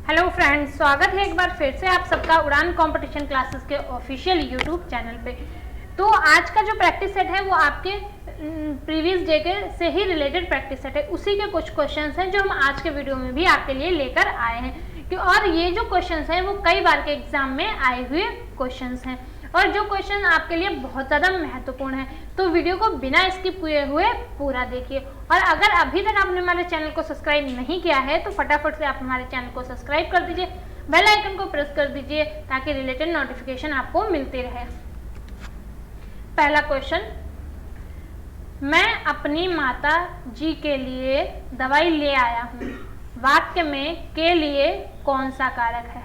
Hello friends, स्वागत है एक बार फिर से आप सबका उड़ान कंपटीशन क्लासेस के ऑफिशियल यूट्यूब चैनल पे। तो आज का जो प्रैक्टिस सेट है वो आपके प्रीवियस डे के से ही रिलेटेड प्रैक्टिस सेट है। उसी के कुछ क्वेश्चंस हैं जो हम आज के वीडियो में भी आपके लिए लेकर आए हैं और ये जो क्वेश्चंस हैं वो कई बार के एग्जाम में आए हुए क्वेश्चंस हैं और जो क्वेश्चन आपके लिए बहुत ज़्यादा महत्वपूर्ण है। तो वीडियो को बिना स्किप किए हुए पूरा देखिए और अगर अभी तक आपने हमारे चैनल को सब्सक्राइब नहीं किया है तो फटाफट से आप हमारे चैनल को सब्सक्राइब कर दीजिए, बेल आइकन को प्रेस कर दीजिए ताकि रिलेटेड नोटिफिकेशन आपको मिलते रहे। पहला क्वेश्चन, मैं अपनी माता जी के लिए दवाई ले आया हूँ। वाक्य में के लिए कौन सा कारक है?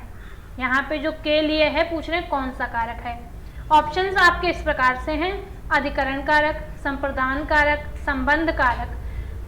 यहाँ पे जो के लिए है पूछ रहे कौन सा कारक है। ऑप्शंस आपके इस प्रकार से हैं: अधिकरण कारक, संप्रदान कारक, संबंध कारक,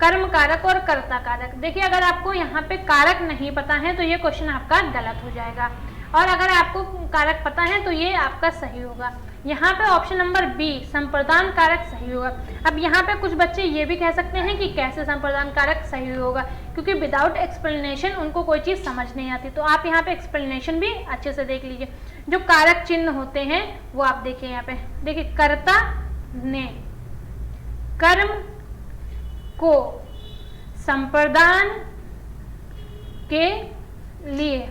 कर्म कारक और कर्ता कारक। देखिए, अगर आपको यहाँ पे कारक नहीं पता है तो ये क्वेश्चन आपका गलत हो जाएगा और अगर आपको कारक पता है तो ये आपका सही होगा। यहाँ पे ऑप्शन नंबर बी संप्रदान कारक सही होगा। अब यहाँ पे कुछ बच्चे ये भी कह सकते हैं कि कैसे संप्रदान कारक सही होगा, क्योंकि विदाउट एक्सप्लेनेशन उनको कोई चीज़ समझ नहीं आती। तो आप यहाँ पे एक्सप्लेनेशन भी अच्छे से देख लीजिए। जो कारक चिन्ह होते हैं वो आप देखिए यहाँ पे, देखिए कर्ता ने कर्म को संप्रदान के लिए,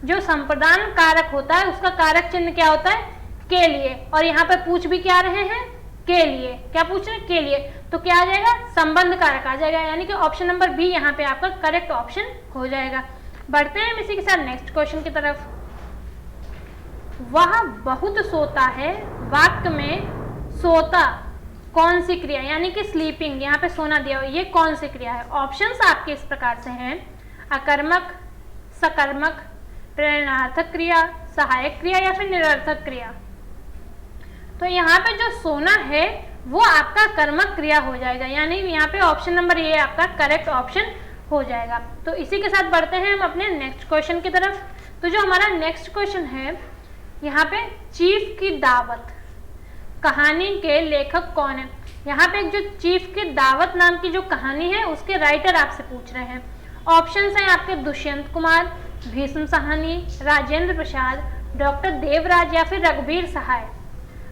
जो संप्रदान कारक होता है उसका कारक चिन्ह क्या होता है? के लिए। और यहाँ पे पूछ भी क्या रहे हैं? के लिए। क्या पूछ रहे हैं? के लिए। तो क्या आ जाएगा? संबंध कारक आ जाएगा, यानी कि ऑप्शन नंबर बी यहाँ पे आपका करेक्ट ऑप्शन हो जाएगा। बढ़ते हैं हम इसी के साथ नेक्स्ट क्वेश्चन की तरफ। वह बहुत सोता है। वाक्य में सोता कौन सी क्रिया, यानी कि स्लीपिंग, यहाँ पे सोना दिया हुआ, ये कौन सी क्रिया है? ऑप्शंस आपके इस प्रकार से हैं: अकर्मक, सकर्मक, प्रेरणार्थक क्रिया, सहायक क्रिया या फिर निरर्थक क्रिया। तो यहाँ पे जो सोना है वो आपका कर्मक क्रिया हो जाएगा, यानी यहाँ पे ऑप्शन नंबर ए आपका करेक्ट ऑप्शन हो जाएगा। तो इसी के साथ बढ़ते हैं हम अपने नेक्स्ट क्वेश्चन की तरफ। तो जो हमारा नेक्स्ट क्वेश्चन है, यहाँ पे चीफ की दावत कहानी के लेखक कौन है? यहाँ पे जो चीफ की दावत नाम की जो कहानी है उसके राइटर आपसे पूछ रहे हैं। ऑप्शंस हैं आपके दुष्यंत कुमार, भीष्म साहनी, राजेंद्र प्रसाद, डॉक्टर देवराज या फिर रघुवीर सहाय।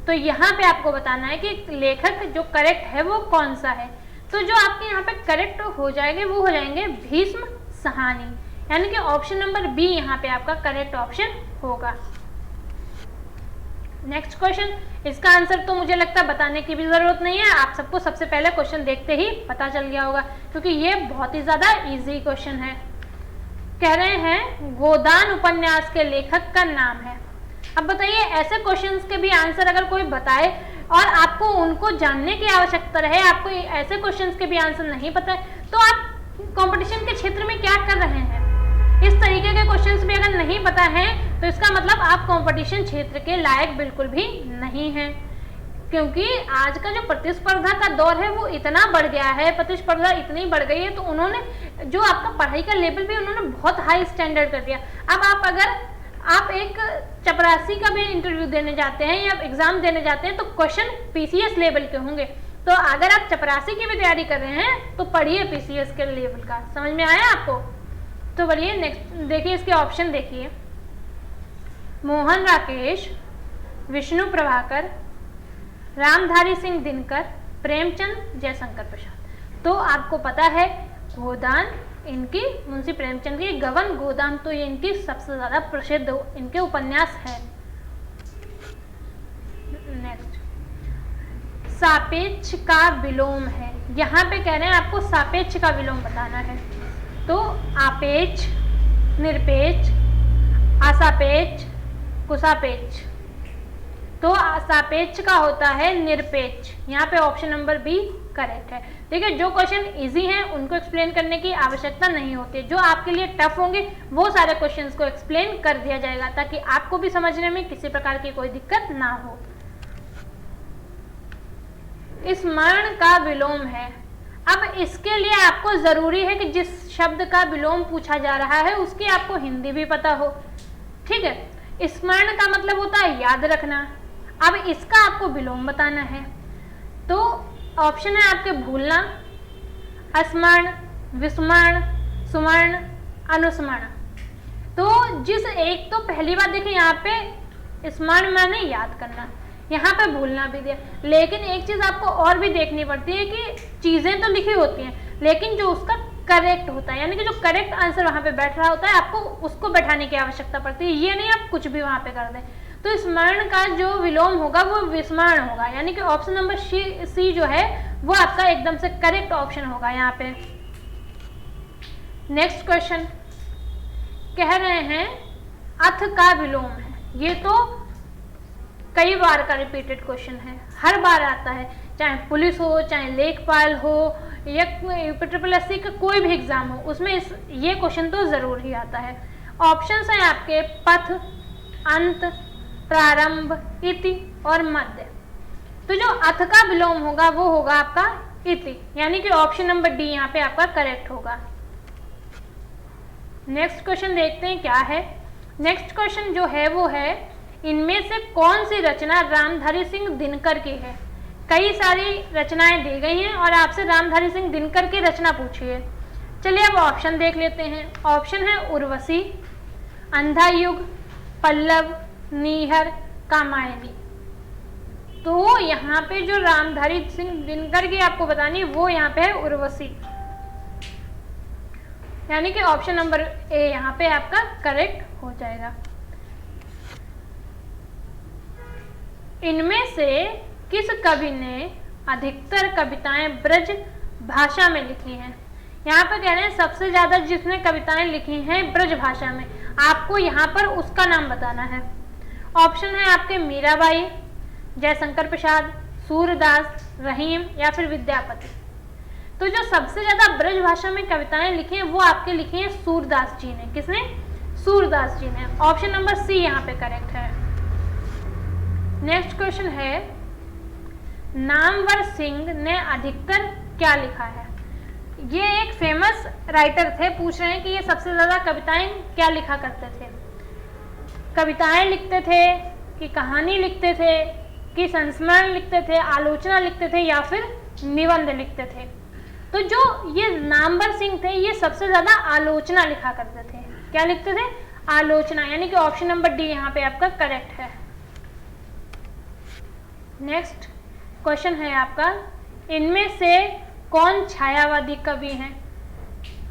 तो यहाँ पे आपको बताना है कि लेखक जो करेक्ट है वो कौन सा है। तो जो आपके यहाँ पे करेक्ट हो जाएंगे वो हो जाएंगे भीष्म साहनी, यानी कि ऑप्शन नंबर बी यहाँ पे आपका करेक्ट ऑप्शन होगा। नेक्स्ट क्वेश्चन, इसका आंसर तो मुझे लगता है बताने की भी जरूरत नहीं है, आप सबको सबसे पहले क्वेश्चन देखते ही पता चल गया होगा, क्योंकि ये बहुत ही ज्यादा इजी क्वेश्चन है। कह रहे हैं गोदान उपन्यास के लेखक का नाम है। अब बताइए, ऐसे क्वेश्चंस के भी आंसर अगर कोई बताए और आपको उनको जानने की आवश्यकता रहे, आपको ऐसे क्वेश्चंस के भी आंसर नहीं पता है, तो आप कंपटीशन के क्षेत्र में क्या कर रहे हैं? इस तरीके के क्वेश्चंस भी अगर नहीं पता है तो इसका मतलब आप कंपटीशन क्षेत्र के लायक बिल्कुल भी नहीं हैं, क्योंकि आज का जो प्रतिस्पर्धा का दौर है वो इतना बढ़ गया है, प्रतिस्पर्धा इतनी बढ़ गई है, तो उन्होंने जो आपका पढ़ाई का लेवल भी उन्होंने बहुत हाई स्टैंडर्ड कर दिया। अब आप एक चपरासी का भी इंटरव्यू देने जाते हैं या एग्जाम देने जाते हैं तो क्वेश्चन पीसीएस लेवल के होंगे। तो अगर आप चपरासी की भी तैयारी कर रहे हैं तो पढ़िए पीसीएस के लेवल का। समझ में आया आपको? तो बोलिए नेक्स्ट देखिए, इसके ऑप्शन देखिए: मोहन राकेश, विष्णु प्रभाकर, रामधारी सिंह दिनकर, प्रेमचंद, जयशंकर प्रसाद। तो आपको पता है गोदान इनकी मुंशी प्रेमचंद की गबन गोदान, तो ये इनकी सबसे ज्यादा प्रसिद्ध इनके उपन्यास है। नेक्स्ट, सापेक्ष का विलोम है। यहाँ पे कह रहे हैं आपको सापेक्ष का विलोम बताना है। तो आपेक्ष, निरपेक्ष, असापेक्ष, कुसापेक्ष। तो सापेक्ष का होता है निरपेक्ष। यहाँ पे ऑप्शन नंबर बी करेक्ट है। देखिए, जो क्वेश्चन इजी हैं उनको एक्सप्लेन करने की आवश्यकता नहीं होती, जो आपके लिए टफ होंगे वो सारे क्वेश्चंस को एक्सप्लेन कर दिया जाएगा ताकि आपको भी समझने में किसी प्रकार की कोई दिक्कत ना हो। स्मरण का विलोम है। अब इसके लिए आपको जरूरी है कि जिस शब्द का विलोम पूछा जा रहा है उसकी आपको हिंदी भी पता हो। ठीक है, स्मरण का मतलब होता है याद रखना। अब इसका आपको विलोम बताना है। तो ऑप्शन है आपके भूलना, स्मरण, विस्मरण, सुमरण, अनुस्मरण। तो जिस एक तो पहली बात देखिए यहाँ पे स्मरण माने याद करना, यहाँ पे भूलना भी दिया, लेकिन एक चीज आपको और भी देखनी पड़ती है कि चीजें तो लिखी होती हैं लेकिन जो उसका करेक्ट होता है, यानी कि जो करेक्ट आंसर वहां पे बैठ रहा होता है, आपको उसको बैठाने की आवश्यकता पड़ती है। ये नहीं आप कुछ भी वहां पे कर दें। तो स्मरण का जो विलोम होगा वो विस्मरण होगा, यानी कि ऑप्शन नंबर सी जो है वो आपका एकदम से करेक्ट ऑप्शन होगा यहाँ पे। नेक्स्ट क्वेश्चन कह रहे हैं अथ का विलोम है। ये तो कई बार का रिपीटेड क्वेश्चन है, हर बार आता है, चाहे पुलिस हो, चाहे लेखपाल हो, या UPSSC का कोई भी एग्जाम हो, उसमें ये क्वेश्चन तो जरूर ही आता है। ऑप्शंस हैं आपके पथ, अंत, प्रारंभ, इति और मध्य। तो जो अथ का विलोम होगा वो होगा आपका इति, यानी कि ऑप्शन नंबर डी यहाँ पे आपका करेक्ट होगा। नेक्स्ट क्वेश्चन देखते हैं क्या है। नेक्स्ट क्वेश्चन जो है वो है इनमें से कौन सी रचना रामधारी सिंह दिनकर की है। कई सारी रचनाएं दी गई हैं और आपसे रामधारी सिंह दिनकर की रचना पूछी है। चलिए अब ऑप्शन देख लेते हैं। ऑप्शन है उर्वशी, अंधा युग, पल्लव, नीहर, कामायनी। तो यहाँ पे जो रामधारी सिंह दिनकर की आपको बतानी है वो यहाँ पे है उर्वशी, यानी कि ऑप्शन नंबर ए यहाँ पे आपका करेक्ट हो जाएगा। इनमें से किस कवि ने अधिकतर कविताएं ब्रज भाषा में लिखी हैं। यहाँ पर कह रहे हैं सबसे ज्यादा जिसने कविताएं लिखी हैं ब्रज भाषा में, आपको यहाँ पर उसका नाम बताना है। ऑप्शन है आपके मीराबाई, जयशंकर प्रसाद, सूरदास, रहीम या फिर विद्यापति। तो जो सबसे ज्यादा ब्रज भाषा में कविताएं लिखी हैं वो आपके लिखी हैं सूरदास जी ने। किसने? सूरदास जी ने। ऑप्शन नंबर सी यहाँ पे करेक्ट है। नेक्स्ट क्वेश्चन है नामवर सिंह ने अधिकतर क्या लिखा है। ये एक फेमस राइटर थे, पूछ रहे हैं कि ये सबसे ज्यादा कविताएं क्या लिखा करते थे। कविताएं लिखते थे कि कहानी लिखते थे कि संस्मरण लिखते थे, आलोचना लिखते थे या फिर निबंध लिखते थे। तो जो ये नामवर सिंह थे ये सबसे ज्यादा आलोचना लिखा करते थे। क्या लिखते थे? आलोचना, यानी कि ऑप्शन नंबर डी यहाँ पे आपका करेक्ट है। नेक्स्ट क्वेश्चन है आपका इनमें से कौन छायावादी कवि हैं।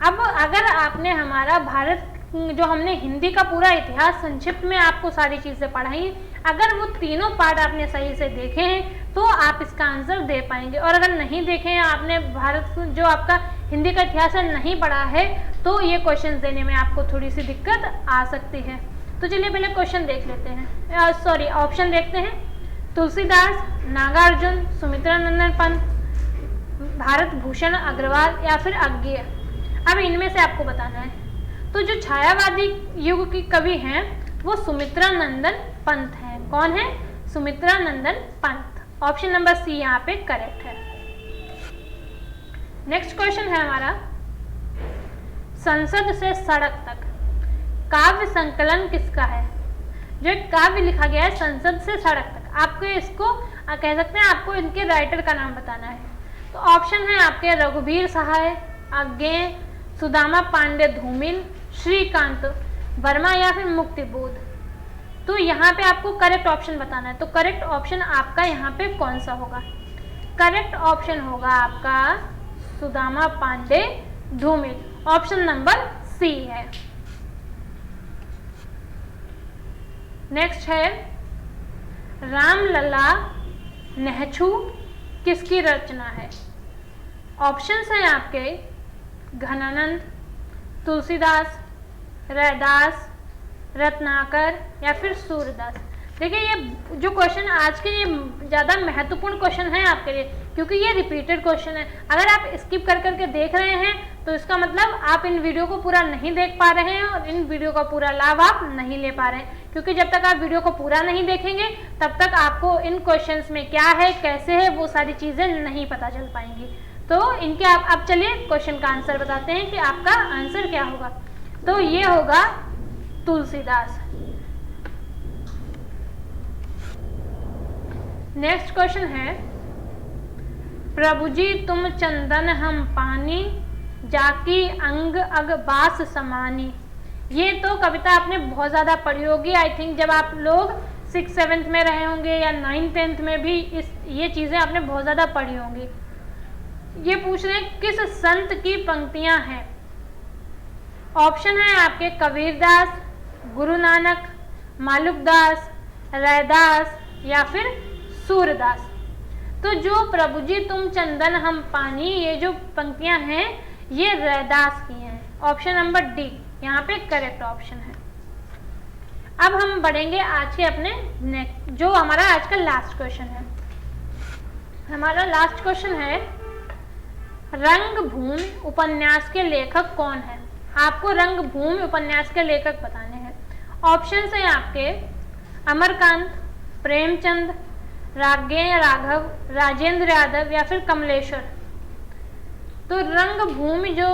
अब अगर आपने हमारा भारत जो हमने हिंदी का पूरा इतिहास संक्षिप्त में आपको सारी चीजें पढ़ाई, अगर वो तीनों पार्ट आपने सही से देखे हैं तो आप इसका आंसर दे पाएंगे। और अगर नहीं देखे हैं, आपने भारत जो आपका हिंदी का इतिहास है नहीं पढ़ा है, तो ये क्वेश्चन देने में आपको थोड़ी सी दिक्कत आ सकती है। तो चलिए पहले क्वेश्चन देख लेते हैं, सॉरी ऑप्शन देखते हैं। तुलसीदास, नागार्जुन, सुमित्रा नंदन पंत, भारत भूषण अग्रवाल या फिर अज्ञेय। अब इनमें से आपको बताना है। तो जो छायावादी युग की कवि हैं वो सुमित्रा नंदन पंत हैं। कौन है? सुमित्रा नंदन पंत। ऑप्शन नंबर सी यहाँ पे करेक्ट है। नेक्स्ट क्वेश्चन है हमारा संसद से सड़क तक काव्य संकलन किसका है। जो एक काव्य लिखा गया है संसद से सड़क तक, आपको इसको कह सकते हैं, आपको इनके राइटर का नाम बताना है। तो ऑप्शन है आपके रघुवीर सहाय, अज्ञेय, सुदामा पांडे धूमिल, श्रीकांत वर्मा या फिर मुक्तिबोध। तो यहाँ पे आपको करेक्ट ऑप्शन बताना है। तो करेक्ट ऑप्शन आपका यहाँ पे कौन सा होगा? करेक्ट ऑप्शन होगा आपका सुदामा पांडे धूमिल। ऑप्शन नंबर सी है। नेक्स्ट है रामलला नेहछू किसकी रचना है। ऑप्शंस हैं आपके घनानंद, तुलसीदास, रैदास, रत्नाकर या फिर सूरदास। देखिए ये जो क्वेश्चन आज के ये ज़्यादा महत्वपूर्ण क्वेश्चन है आपके लिए, क्योंकि ये रिपीटेड क्वेश्चन है। अगर आप स्किप कर करके देख रहे हैं तो इसका मतलब आप इन वीडियो को पूरा नहीं देख पा रहे हैं और इन वीडियो का पूरा लाभ आप नहीं ले पा रहे हैं। क्योंकि जब तक आप वीडियो को पूरा नहीं देखेंगे तब तक आपको इन क्वेश्चंस में क्या है, कैसे है, वो सारी चीज़ें नहीं पता चल पाएंगी। तो इनके आप अब चलिए क्वेश्चन का आंसर बताते हैं कि आपका आंसर क्या होगा। तो ये होगा तुलसीदास। नेक्स्ट क्वेश्चन है प्रभु जी तुम चंदन हम पानी, जाकी अंग अग बास समानी। ये तो कविता आपने बहुत ज़्यादा पढ़ी होगी, आई थिंक जब आप लोग 6th-7th में रहे होंगे या 9th-10th में भी ये चीज़ें आपने बहुत ज़्यादा पढ़ी होंगी। ये पूछ रहे हैं किस संत की पंक्तियां हैं। ऑप्शन है आपके कबीरदास, गुरु नानक, मालुकदास, रैदास या फिर सूरदास। तो जो प्रभु जी तुम चंदन हम पानी, ये जो पंक्तियां हैं ये रैदास की हैं। ऑप्शन नंबर डी यहाँ पे करेक्ट ऑप्शन है। अब हम बढ़ेंगे आज के अपने नेक्स्ट, जो हमारा आज का लास्ट क्वेश्चन है। हमारा लास्ट क्वेश्चन है रंगभूमि उपन्यास के लेखक कौन है। आपको रंगभूमि उपन्यास के लेखक बताने हैं। ऑप्शन है आपके अमरकांत, प्रेमचंद, राघव, राजेंद्र यादव या फिर कमलेश्वर। तो रंगभूमि जो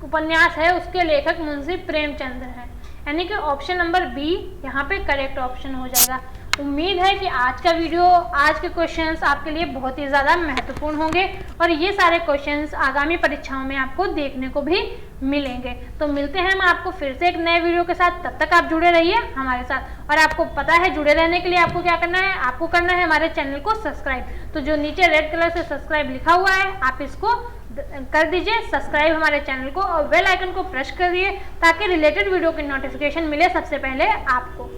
उपन्यास है उसके लेखक मुंशी प्रेमचंद हैं, यानी कि ऑप्शन नंबर बी यहाँ पे करेक्ट ऑप्शन हो जाएगा। उम्मीद है कि आज का वीडियो, आज के क्वेश्चंस आपके लिए बहुत ही ज़्यादा महत्वपूर्ण होंगे और ये सारे क्वेश्चंस आगामी परीक्षाओं में आपको देखने को भी मिलेंगे। तो मिलते हैं हम आपको फिर से एक नए वीडियो के साथ, तब तक आप जुड़े रहिए हमारे साथ। और आपको पता है जुड़े रहने के लिए आपको क्या करना है, आपको करना है हमारे चैनल को सब्सक्राइब। तो जो नीचे रेड कलर से सब्सक्राइब लिखा हुआ है आप इसको कर दीजिए सब्सक्राइब हमारे चैनल को, और बेल आइकन को प्रेस कर दिए ताकि रिलेटेड वीडियो की नोटिफिकेशन मिले सबसे पहले आपको।